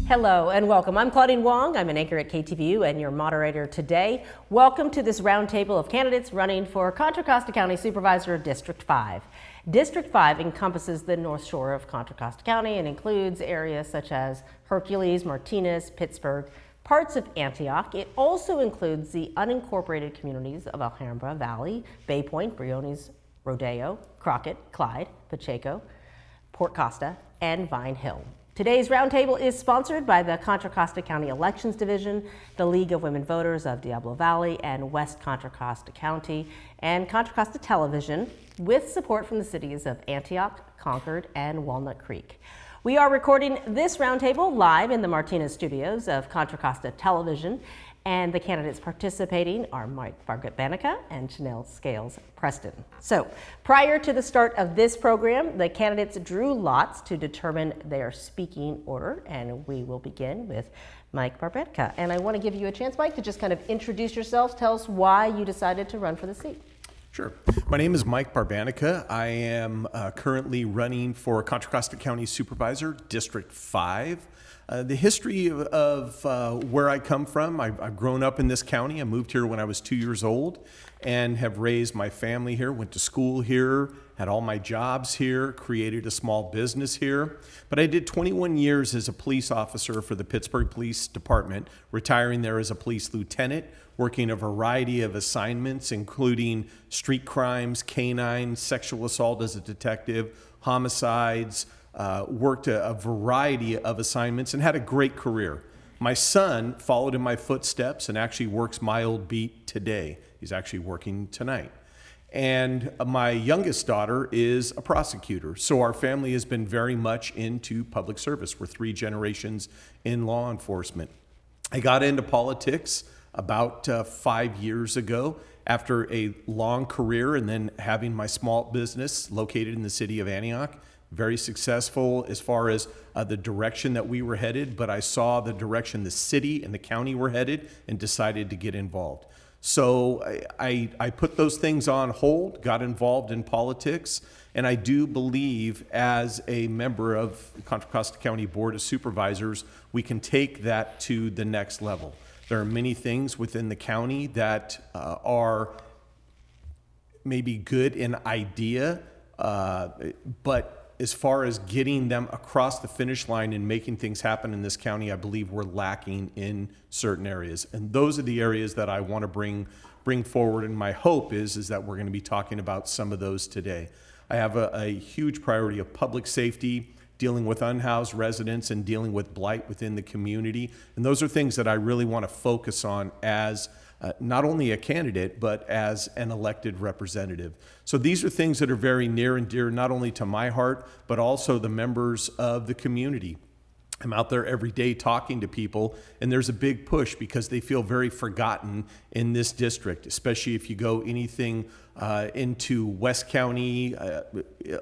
Hello and welcome. I'm Claudine Wong. I'm an anchor at KTVU and your moderator today. Welcome to this roundtable of candidates running for Contra Costa County Supervisor District 5. District 5 encompasses the north shore of Contra Costa County and includes areas such as Hercules, Martinez, Pittsburgh, parts of Antioch. It also includes the unincorporated communities of Alhambra Valley, Bay Point, Briones, Rodeo, Crockett, Clyde, Pacheco, Port Costa, and Vine Hill. Today's roundtable is sponsored by the Contra Costa County Elections Division, the League of Women Voters of Diablo Valley and West Contra Costa County, and Contra Costa Television, with support from the cities of Antioch, Concord, and Walnut Creek. We are recording this roundtable live in the Martinez studios of Contra Costa Television, and the candidates participating are Mike Barbanica and Chanel Scales-Preston. So, prior to the start of this program, the candidates drew lots to determine their speaking order, and we will begin with Mike Barbanica. And I want to give you a chance, Mike, to just kind of introduce yourself. Tell us why you decided to run for the seat. Sure. My name is Mike Barbanica. I am currently running for Contra Costa County Supervisor, District 5. The history of where I come from, I've grown up in this county. I moved here when I was 2 years old and have raised my family here, went to school here, had all my jobs here, created a small business here. But I did 21 years as a police officer for the Pittsburgh Police Department, retiring there as a police lieutenant, working a variety of assignments, including street crimes, canine, sexual assault as a detective, homicides, worked a variety of assignments and had a great career. My son followed in my footsteps and actually works my old beat today. He's actually working tonight. And my youngest daughter is a prosecutor. So our family has been very much into public service. We're 3 generations in law enforcement. I got into politics about 5 years ago after a long career and then having my small business located in the city of Antioch. Very successful as far as the direction that we were headed, but I saw the direction the city and the county were headed and decided to get involved. So I put those things on hold, got involved in politics, and I do believe as a member of the Contra Costa County Board of Supervisors, we can take that to the next level. There are many things within the county that are maybe good in idea, but as far as getting them across the finish line and making things happen in this county, I believe we're lacking in certain areas. And those are the areas that I want to bring forward. And my hope is that we're going to be talking about some of those today. I have a huge priority of public safety, dealing with unhoused residents and dealing with blight within the community. And those are things that I really want to focus on as not only a candidate, but as an elected representative. So these are things that are very near and dear, not only to my heart, but also the members of the community. I'm out there every day talking to people, and there's a big push because they feel very forgotten in this district, especially if you go anything into West County,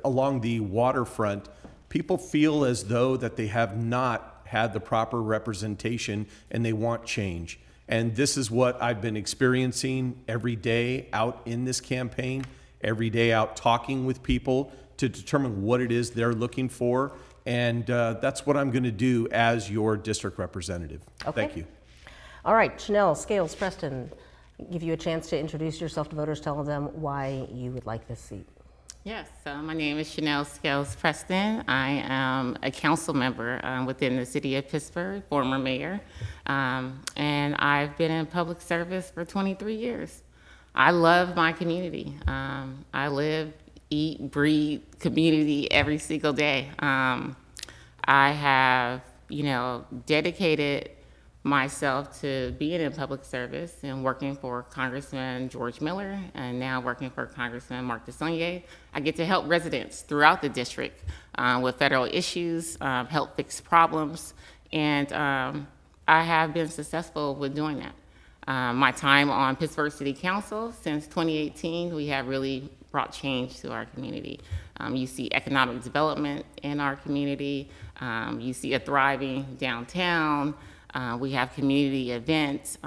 along the waterfront. People feel as though that they have not had the proper representation and they want change. And this is what I've been experiencing every day out in this campaign, every day out talking with people to determine what it is they're looking for. And that's what I'm going to do as your district representative. Okay. Thank you. All right, Chanel Scales-Preston, give you a chance to introduce yourself to voters, tell them why you would like this seat. Yes, my name is Chanel Scales-Preston. I am a council member within the city of Pittsburgh, former mayor, and I've been in public service for 23 years. I love my community. I live, eat, breathe community every single day. I have, dedicated myself to being in public service and working for Congressman George Miller and now working for Congressman Mark DeSaulnier. I get to help residents throughout the district with federal issues, help fix problems, and I have been successful with doing that. My time on Pittsburgh City Council since 2018, we have really brought change to our community. You see economic development in our community. You see a thriving downtown. We have community events.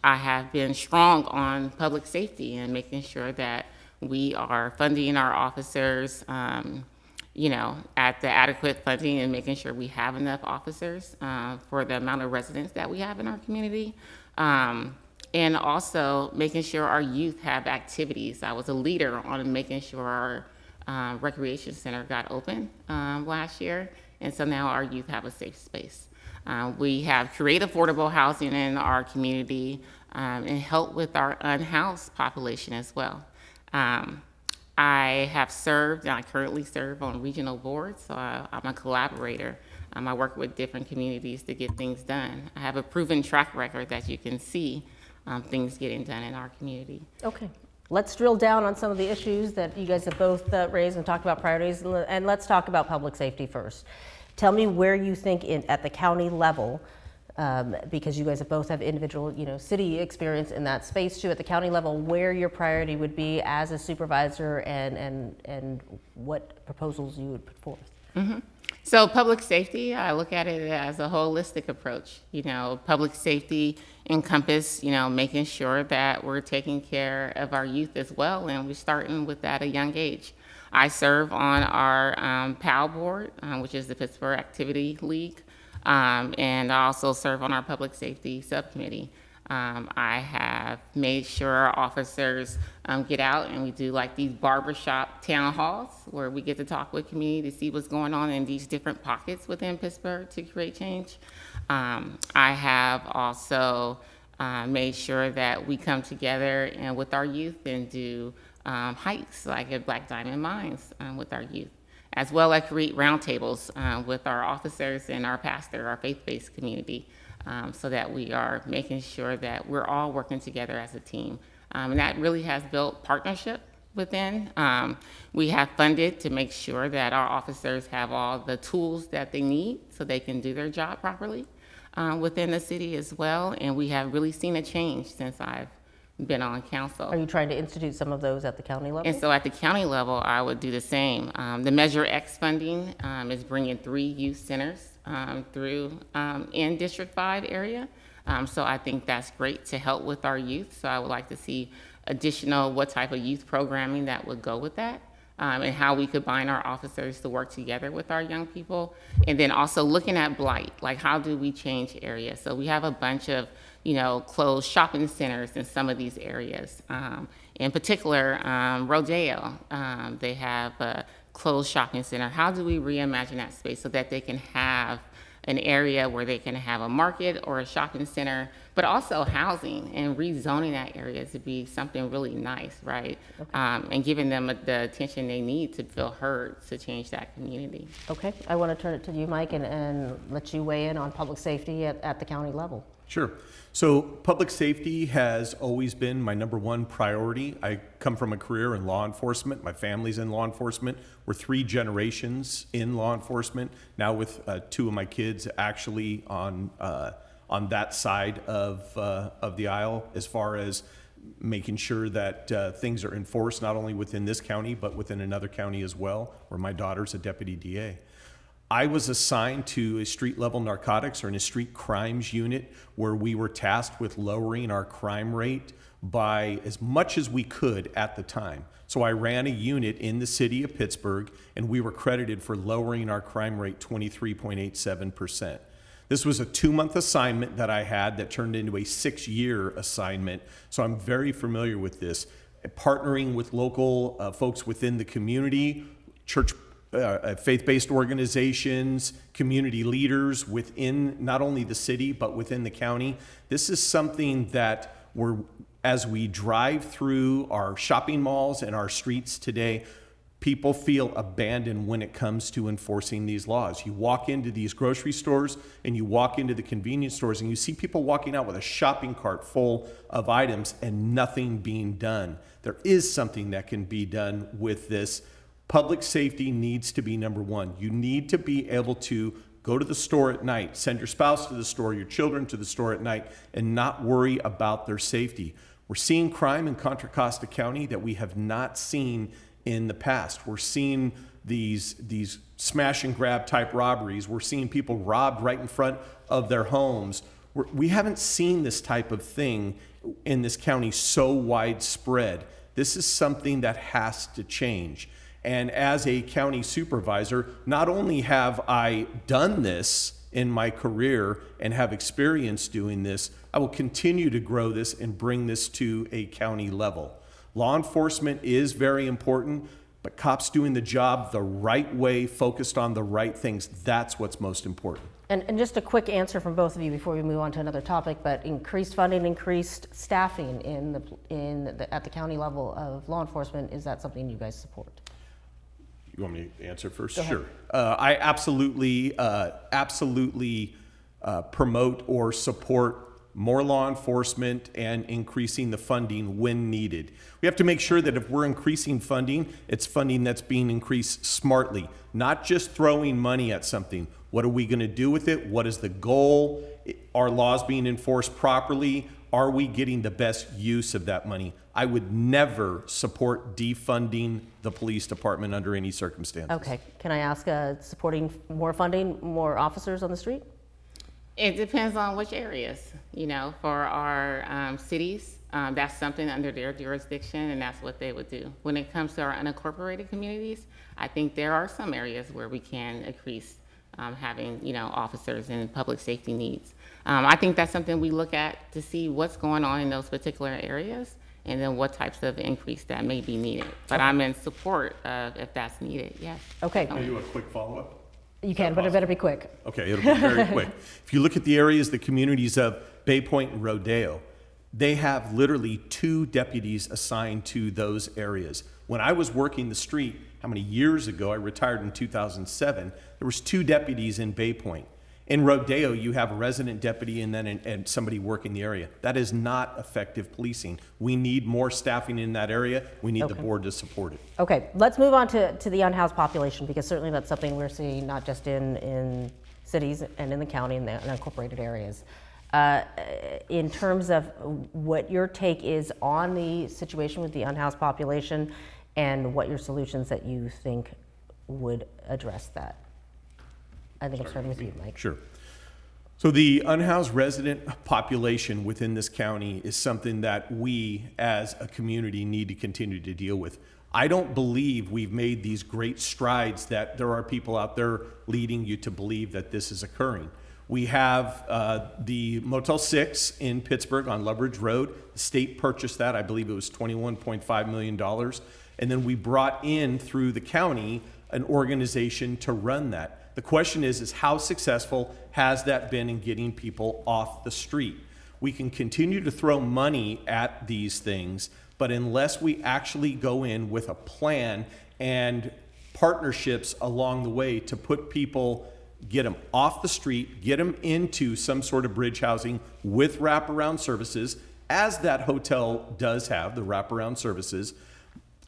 I have been strong on public safety and making sure that we are funding our officers, at the adequate funding and making sure we have enough officers for the amount of residents that we have in our community. And also making sure our youth have activities. I was a leader on making sure our recreation center got open last year, and so now our youth have a safe space. We have create affordable housing in our community and help with our unhoused population as well. I have served, and I currently serve on regional boards, so I'm a collaborator. I work with different communities to get things done. I have a proven track record that you can see things getting done in our community. Okay. Let's drill down on some of the issues that you guys have both raised and talked about priorities, and let's talk about public safety first. Tell me where you think at the county level, because you guys both have individual, city experience in that space too, at the county level, where your priority would be as a supervisor and what proposals you would put forth. Mm-hmm. So public safety, I look at it as a holistic approach. Public safety encompass, making sure that we're taking care of our youth as well, and we're starting with that at a young age. I serve on our PAL board, which is the Pittsburgh Activity League, and I also serve on our public safety subcommittee. I have made sure our officers get out and we do like these barbershop town halls where we get to talk with community to see what's going on in these different pockets within Pittsburgh to create change. I have also made sure that we come together and with our youth and do hikes like at Black Diamond Mines with our youth, as well as create roundtables with our officers and our pastor, our faith-based community. So that we are making sure that we're all working together as a team. And that really has built partnership within. We have funded to make sure that our officers have all the tools that they need so they can do their job properly within the city as well. And we have really seen a change since I've been on council. Are you trying to institute some of those at the county level? And so at the county level, I would do the same. The Measure X funding is bringing 3 youth centers through in District 5 area. So I think that's great to help with our youth. So I would like to see additional what type of youth programming that would go with that. And how we could bind our officers to work together with our young people. And then also looking at blight, like how do we change areas? So we have a bunch of, closed shopping centers in some of these areas. In particular, Rodeo, they have a closed shopping center. How do we reimagine that space so that they can have an area where they can have a market or a shopping center, but also housing and rezoning that area to be something really nice, right? Okay. And giving them the attention they need to feel heard to change that community. Okay, I want to turn it to you, Mike, and let you weigh in on public safety at the county level. Sure. So public safety has always been my number one priority. I come from a career in law enforcement. My family's in law enforcement. We're 3 generations in law enforcement, now with 2 of my kids actually on that side of the aisle as far as making sure that things are enforced not only within this county but within another county as well, where my daughter's a deputy DA. I was assigned to a street level narcotics or in a street crimes unit where we were tasked with lowering our crime rate by as much as we could at the time. So I ran a unit in the city of Pittsburgh and we were credited for lowering our crime rate 23.87%. This was a 2-month assignment that I had that turned into a 6-year assignment. So I'm very familiar with this. Partnering with local folks within the community, church faith-based organizations, community leaders within not only the city, but within the county. This is something that as we drive through our shopping malls and our streets today, people feel abandoned when it comes to enforcing these laws. You walk into these grocery stores and you walk into the convenience stores and you see people walking out with a shopping cart full of items and nothing being done. There is something that can be done with this. Public safety needs to be number one. You need to be able to go to the store at night, send your spouse to the store, your children to the store at night, and not worry about their safety. We're seeing crime in Contra Costa County that we have not seen in the past. We're seeing these smash and grab type robberies. We're seeing people robbed right in front of their homes. We haven't seen this type of thing in this county so widespread. This is something that has to change. And as a county supervisor, not only have I done this in my career and have experience doing this, I will continue to grow this and bring this to a county level. Law enforcement is very important, but cops doing the job the right way, focused on the right things, that's what's most important. And just a quick answer from both of you before we move on to another topic, but increased funding, increased staffing at the county level of law enforcement, is that something you guys support? You want me to answer first? Go ahead. Sure. I absolutely promote or support more law enforcement and increasing the funding when needed. We have to make sure that if we're increasing funding, it's funding that's being increased smartly, not just throwing money at something. What are we going to do with it? What is the goal? Are laws being enforced properly? Are we getting the best use of that money? I would never support defunding the police department under any circumstances. Okay, can I ask, supporting more funding, more officers on the street? It depends on which areas. You know, for our cities, that's something under their jurisdiction, and that's what they would do. When it comes to our unincorporated communities, I think there are some areas where we can increase having, you know, officers and public safety needs. I think that's something we look at to see what's going on in those particular areas and then what types of increase that may be needed. But I'm in support of if that's needed, yes. Okay, Can I do a quick follow-up? you can, but it better be quick. Okay, it'll be very quick. If you look at the areas, the communities of Bay Point and Rodeo, they have literally 2 deputies assigned to those areas. When I was working the street, how many years ago, I retired in 2007, there was 2 deputies in Bay Point. In Rodeo, you have a resident deputy and then and somebody working the area. That is not effective policing. We need more staffing in that area. We need the board to support it. Okay, let's move on to the unhoused population, because certainly that's something we're seeing not just in cities and in the county and the unincorporated areas. In terms of what your take is on the situation with the unhoused population and what your solutions that you think would address that. I think I'm starting with you, Mike. Sure. So the unhoused resident population within this county is something that we as a community need to continue to deal with. I don't believe we've made these great strides that there are people out there leading you to believe that this is occurring. We have the Motel 6 in Pittsburgh on Loveridge Road. The state purchased that. I believe it was $21.5 million. And then we brought in through the county an organization to run that. The question is how successful has that been in getting people off the street? We can continue to throw money at these things, but unless we actually go in with a plan and partnerships along the way to put people, get them off the street, get them into some sort of bridge housing with wraparound services, as that hotel does have the wraparound services,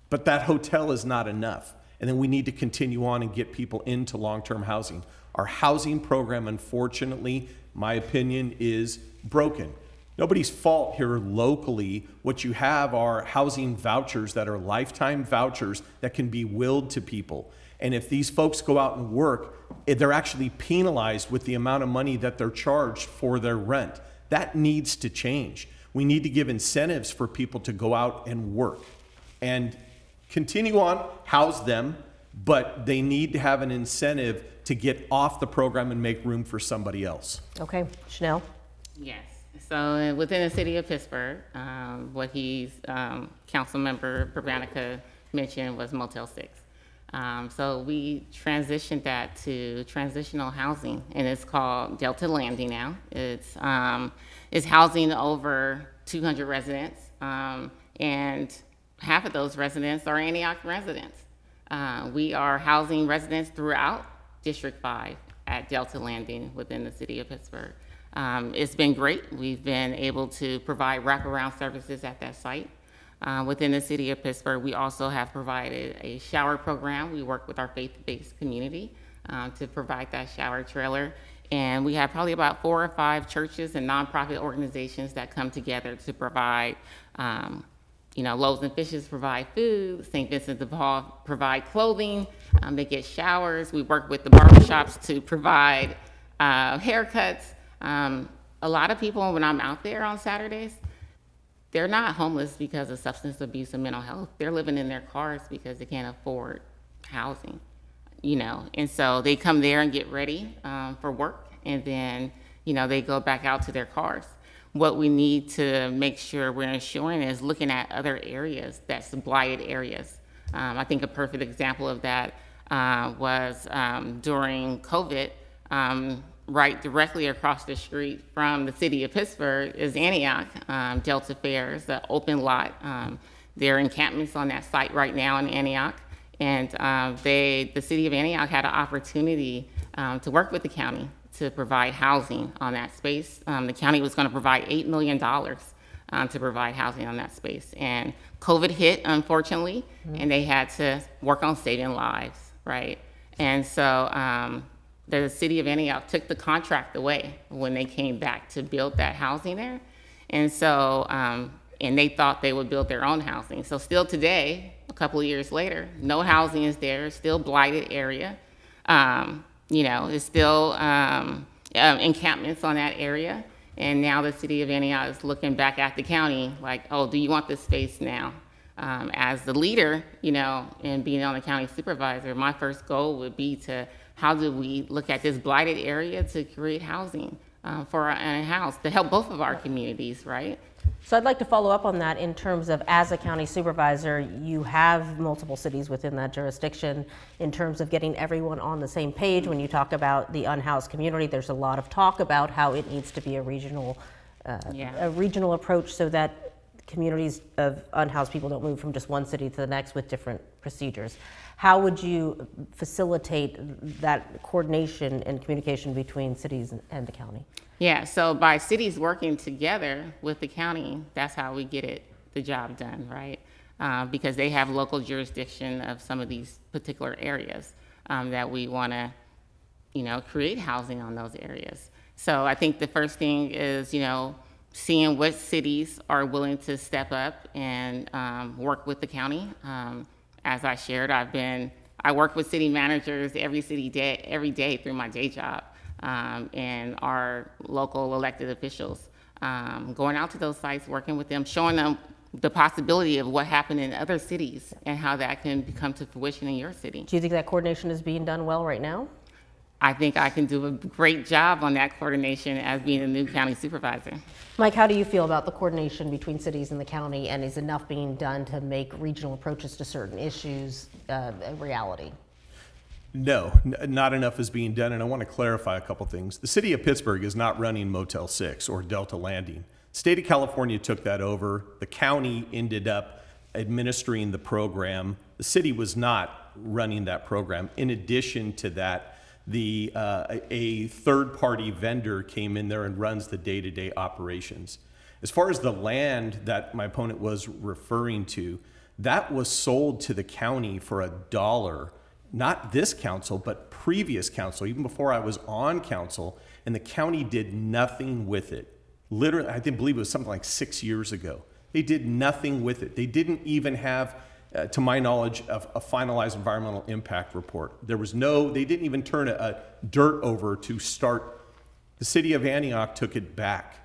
but that hotel is not enough. And then we need to continue on and get people into long-term housing. Our housing program, unfortunately, my opinion, is broken. Nobody's fault here locally. What you have are housing vouchers that are lifetime vouchers that can be willed to people. And if these folks go out and work, they're actually penalized with the amount of money that they're charged for their rent. That needs to change. We need to give incentives for people to go out and work. And continue on, house them, but they need to have an incentive to get off the program and make room for somebody else. Okay, Chanel? Yes. So within the city of Pittsburgh, what council member Barbanica mentioned was Motel 6. So we transitioned that to transitional housing, and it's called Delta Landing now. It's housing over 200 residents, and half of those residents are Antioch residents. We are housing residents throughout District 5 at Delta Landing within the city of Pittsburgh. It's been great. We've been able to provide wraparound services at that site. Within the city of Pittsburgh, we also have provided a shower program. We work with our faith-based community to provide that shower trailer. And we have probably about 4 or 5 churches and nonprofit organizations that come together to provide Loaves and Fishes provide food, St. Vincent de Paul provide clothing, they get showers. We work with the barbershops to provide haircuts. A lot of people, when I'm out there on Saturdays, they're not homeless because of substance abuse and mental health. They're living in their cars because they can't afford housing, and so they come there and get ready for work, and then, they go back out to their cars. What we need to make sure we're ensuring is looking at other areas that's blighted areas. I think a perfect example of that was during COVID. Right directly across the street from the city of Pittsburgh is Antioch Delta Fairs, the open lot. There are encampments on that site right now in Antioch, and the city of Antioch had an opportunity to work with the county to provide housing on that space. The county was going to provide $8 million to provide housing on that space, and COVID hit, unfortunately, and they had to work on saving lives, right? And so the city of Antioch took the contract away when they came back to build that housing there. And so, and they thought they would build their own housing. So still today, a couple of years later, no housing is there, still blighted area. It's still encampments on that area. And now the city of Antioch is looking back at the county like, oh, do you want this space now? As the leader, and being on the county supervisor, my first goal would be how do we look at this blighted area to create housing for a house to help both of our communities, right? So I'd like to follow up on that in terms of, as a county supervisor, you have multiple cities within that jurisdiction. In terms of getting everyone on the same page, when you talk about the unhoused community, there's a lot of talk about how it needs to be a regional approach so that communities of unhoused people don't move from just one city to the next with different procedures. How would you facilitate that coordination and communication between cities and the county? Yeah, so by cities working together with the county, that's how we get the job done, right? Because they have local jurisdiction of some of these particular areas that we want to, create housing on those areas. So I think the first thing is, seeing what cities are willing to step up and work with the county. As I shared, I work with city managers every day through my day job, and our local elected officials, going out to those sites, working with them, showing them the possibility of what happened in other cities and how that can come to fruition in your city. Do you think that coordination is being done well right now? I think I can do a great job on that coordination as being a new county supervisor. Mike, how do you feel about the coordination between cities and the county, and is enough being done to make regional approaches to certain issues a reality? No, not enough is being done, and I want to clarify a couple things. The city of Pittsburgh is not running Motel 6 or Delta Landing. State of California took that over. The county ended up administering the program. The city was not running that program. In addition to that, a third-party vendor came in there and runs the day-to-day operations. As far as the land that my opponent was referring to, that was sold to the county for $1. Not this council, but previous council, even before I was on council, and the county did nothing with it. Literally, I believe it was something like 6 years ago. They did nothing with it. They didn't even have, to my knowledge, a finalized environmental impact report. They didn't even turn a dirt over to start. The city of Antioch took it back.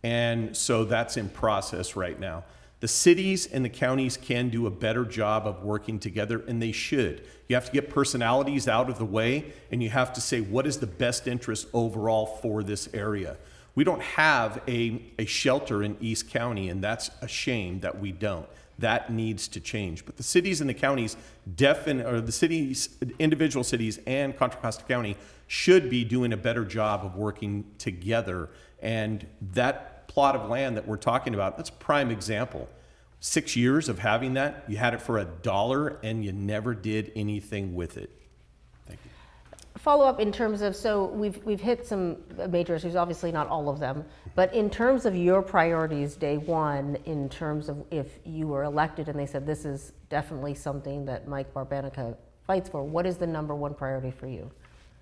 And so that's in process right now. The cities and the counties can do a better job of working together, and they should. You have to get personalities out of the way, and you have to say, what is the best interest overall for this area? We don't have a shelter in East County, and that's a shame that we don't. That needs to change. But the cities and the counties, individual cities and Contra Costa County should be doing a better job of working together. And that plot of land that we're talking about, that's a prime example. 6 years of having that, you had it for $1 and you never did anything with it. Thank you. Follow up in terms of, so we've hit some major issues, obviously not all of them, but in terms of your priorities day one, in terms of if you were elected and they said this is definitely something that Mike Barbanica fights for, what is the number one priority for you?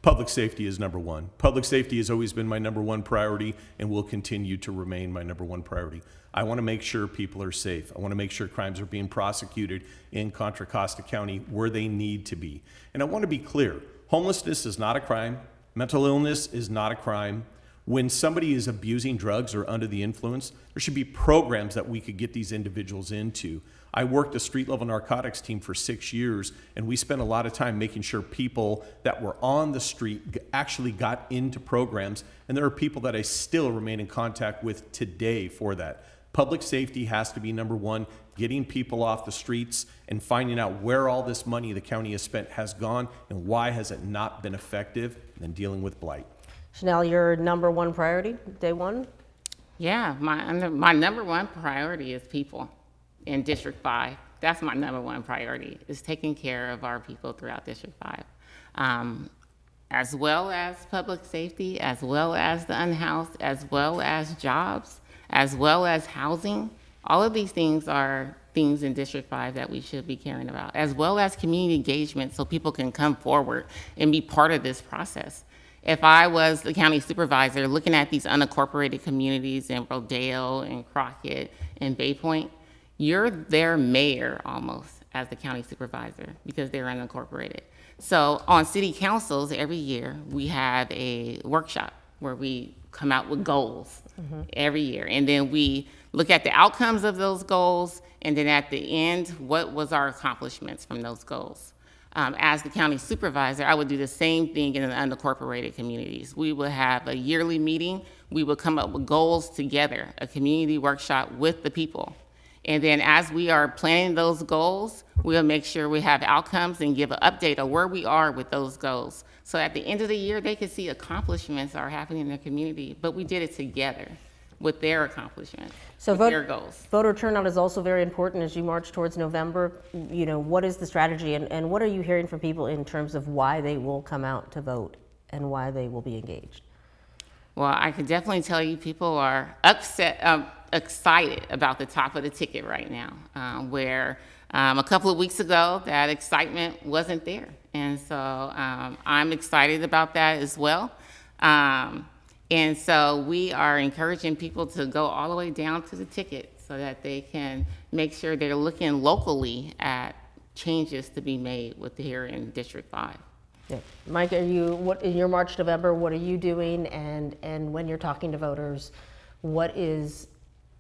Public safety is number one. Public safety has always been my number one priority and will continue to remain my number one priority. I want to make sure people are safe. I want to make sure crimes are being prosecuted in Contra Costa County where they need to be. And I want to be clear, homelessness is not a crime. Mental illness is not a crime. When somebody is abusing drugs or under the influence, there should be programs that we could get these individuals into. I worked a street-level narcotics team for 6 years, and we spent a lot of time making sure people that were on the street actually got into programs, and there are people that I still remain in contact with today for that. Public safety has to be number one, getting people off the streets and finding out where all this money the county has spent has gone and why has it not been effective, and then dealing with blight. Chanel, your number one priority, day one? Yeah, my number one priority is people in District 5. That's my number one priority, is taking care of our people throughout District 5. As well as public safety, as well as the unhoused, as well as jobs, as well as housing. All of these things are things in District 5 that we should be caring about, as well as community engagement so people can come forward and be part of this process. If I was the county supervisor looking at these unincorporated communities in Rodeo and Crockett and Bay Point, you're their mayor almost as the county supervisor because they're unincorporated. So on city councils every year, we have a workshop where we come out with goals every year. And then we look at the outcomes of those goals. And then at the end, what was our accomplishments from those goals? As the county supervisor, I would do the same thing in the unincorporated communities. We would have a yearly meeting. We would come up with goals together, a community workshop with the people. And then as we are planning those goals, we'll make sure we have outcomes and give an update of where we are with those goals. So at the end of the year, they can see accomplishments are happening in their community, but we did it together with their accomplishments, So with their goals. voter turnout is also very important as you march towards November. You know, what is the strategy and what are you hearing from people in terms of why they will come out to vote and why they will be engaged? Well, I can definitely tell you people are excited about the top of the ticket right now, where a couple of weeks ago, that excitement wasn't there. And so I'm excited about that as well. And so we are encouraging people to go all the way down to the ticket so that they can make sure they're looking locally at changes to be made with here in District 5. Yeah. Mike, what in your March November, what are you doing? And when you're talking to voters, what is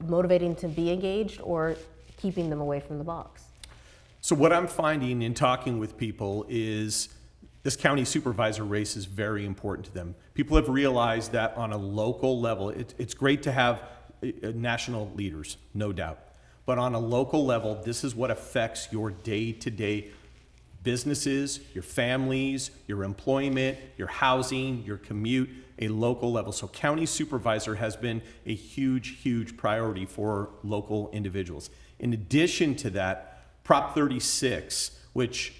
motivating to be engaged or keeping them away from the box? So what I'm finding in talking with people is this county supervisor race is very important to them. People have realized that on a local level, it's great to have national leaders, no doubt. But on a local level, this is what affects your day-to-day businesses, your families, your employment, your housing, your commute, a local level. So county supervisor has been a huge, huge priority for local individuals. In addition to that, Prop 36, which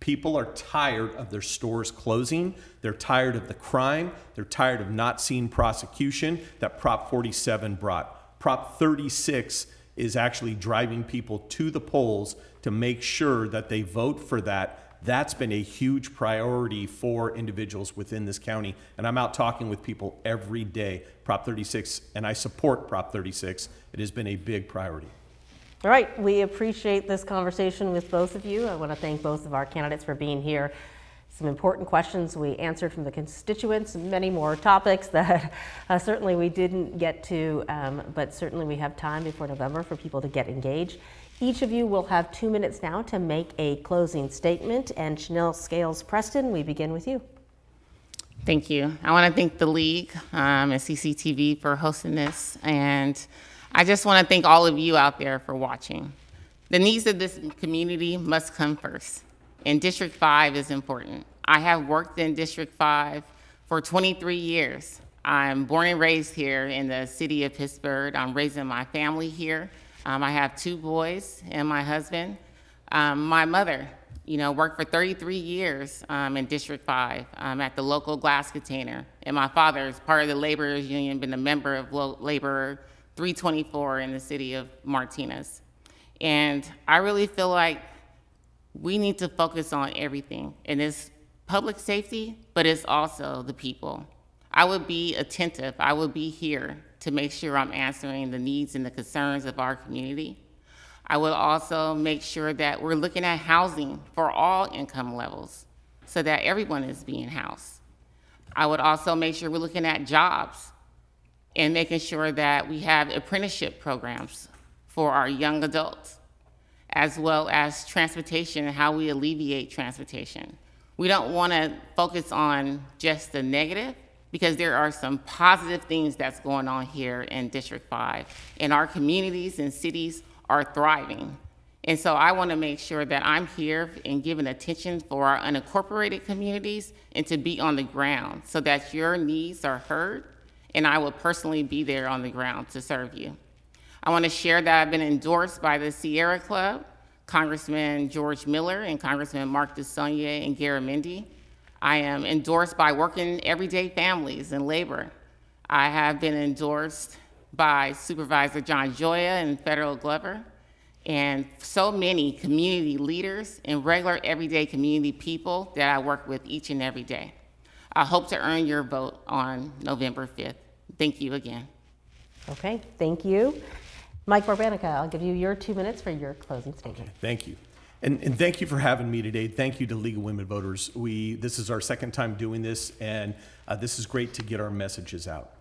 people are tired of their stores closing. They're tired of the crime. They're tired of not seeing prosecution that Prop 47 brought. Prop 36 is actually driving people to the polls to make sure that they vote for that. That's been a huge priority for individuals within this county. And I'm out talking with people every day. Prop 36, and I support Prop 36. It has been a big priority. All right, we appreciate this conversation with both of you. I want to thank both of our candidates for being here. Some important questions we answered from the constituents, many more topics that certainly we didn't get to, but certainly we have time before November for people to get engaged. Each of you will have 2 minutes now to make a closing statement. And Chanel Scales-Preston, we begin with you. Thank you. I want to thank the League and CCTV for hosting this. And I just want to thank all of you out there for watching. The needs of this community must come first, and District 5 is important. I have worked in District 5 for 23 years. I'm born and raised here in the city of Pittsburgh. I'm raising my family here. I have 2 boys and my husband. My mother, worked for 33 years in District 5 at the local glass container. And my father is part of the laborers union, been a member of Labor 324 in the city of Martinez. And I really feel like we need to focus on everything. And it's public safety, but it's also the people. I would be attentive. I would be here to make sure I'm answering the needs and the concerns of our community. I would also make sure that we're looking at housing for all income levels so that everyone is being housed. I would also make sure we're looking at jobs and making sure that we have apprenticeship programs for our young adults, as well as transportation and how we alleviate transportation. We don't want to focus on just the negative, because there are some positive things that's going on here in District 5. And our communities and cities are thriving. And so I want to make sure that I'm here and giving attention for our unincorporated communities and to be on the ground so that your needs are heard, and I will personally be there on the ground to serve you. I want to share that I've been endorsed by the Sierra Club, Congressman George Miller and Congressman Mark DeSaulnier and Garamendi. I am endorsed by Working Everyday Families and Labor. I have been endorsed by Supervisor John Joya and Federal Glover, and so many community leaders and regular everyday community people that I work with each and every day. I hope to earn your vote on November 5th. Thank you again. Okay, thank you. Mike Barbanica, I'll give you your 2 minutes for your closing statement. Thank you. And thank you for having me today. Thank you to League of Women Voters. This is our second time doing this, and this is great to get our messages out.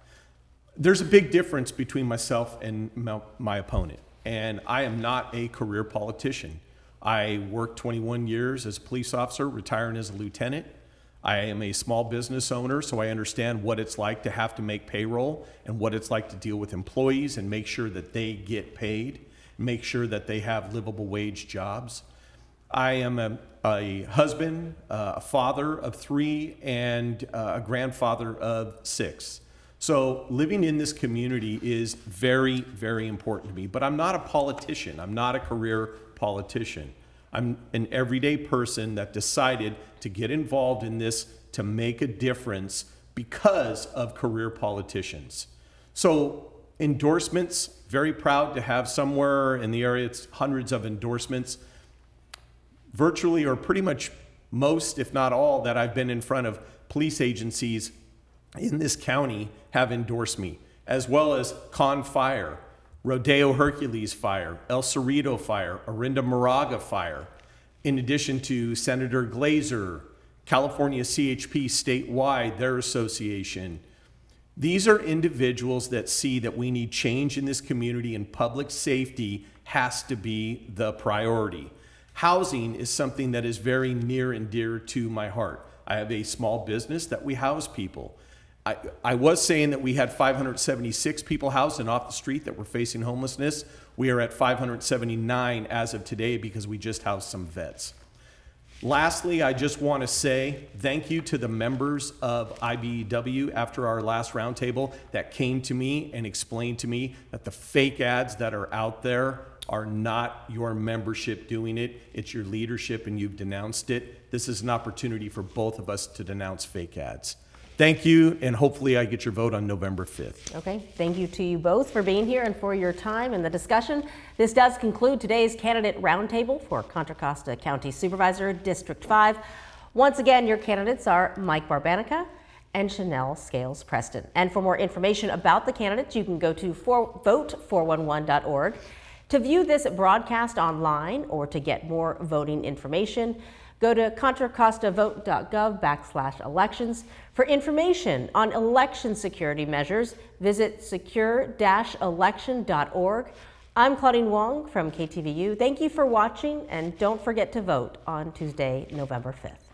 There's a big difference between myself and my opponent, and I am not a career politician. I worked 21 years as a police officer, retiring as a lieutenant. I am a small business owner, so I understand what it's like to have to make payroll and what it's like to deal with employees and make sure that they get paid, make sure that they have livable wage jobs. I am a husband, a father of 3, and a grandfather of 6. So living in this community is very, very important to me. But I'm not a politician. I'm not a career politician. I'm an everyday person that decided to get involved in this to make a difference because of career politicians. So endorsements, very proud to have somewhere in the area, it's hundreds of endorsements. Virtually, or pretty much most, if not all, that I've been in front of police agencies in this county have endorsed me, as well as Con Fire, Rodeo Hercules Fire, El Cerrito Fire, Orinda Moraga Fire, in addition to Senator Glazer, California CHP statewide, their association. These are individuals that see that we need change in this community, and public safety has to be the priority. Housing is something that is very near and dear to my heart. I have a small business that we house people. I was saying that we had 576 people housed and off the street that were facing homelessness. We are at 579 as of today because we just housed some vets. Lastly, I just want to say thank you to the members of IBEW after our last roundtable that came to me and explained to me that the fake ads that are out there are not your membership doing it. It's your leadership, and you've denounced it. This is an opportunity for both of us to denounce fake ads. Thank you, and hopefully I get your vote on November 5th. Okay, thank you to you both for being here and for your time in the discussion. This does conclude today's candidate roundtable for Contra Costa County Supervisor District 5. Once again, your candidates are Mike Barbanica and Chanel Scales-Preston. And for more information about the candidates, you can go to vote411.org. To view this broadcast online or to get more voting information, go to contracostavote.gov/elections. For information on election security measures, visit secure-election.org. I'm Claudine Wong from KTVU. Thank you for watching, and don't forget to vote on Tuesday, November 5th.